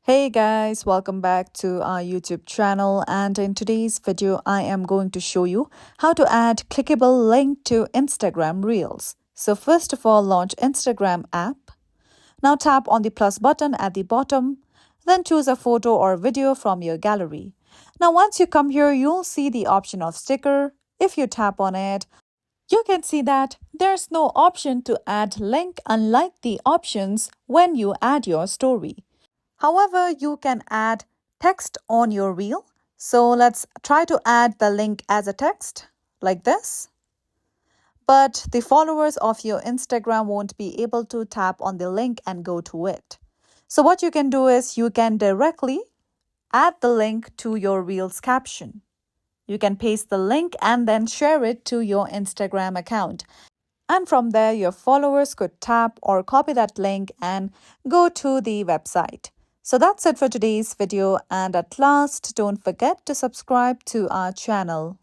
Hey guys, welcome back to our YouTube channel, and in today's video I am going to show you how to add clickable link to Instagram Reels. So first of all, launch Instagram app. Now tap on the plus button at the bottom, then choose a photo or video from your gallery. Now once you come here, you'll see the option of sticker. If you tap on it, you can see that there's no option to add link unlike the options when you add your story. However, you can add text on your reel. So let's try to add the link as a text like this. But the followers of your Instagram won't be able to tap on the link and go to it. So what you can do is you can directly add the link to your reel's caption. You can paste the link and then share it to your Instagram account. And from there, your followers could tap or copy that link and go to the website. So that's it for today's video, and at last, don't forget to subscribe to our channel.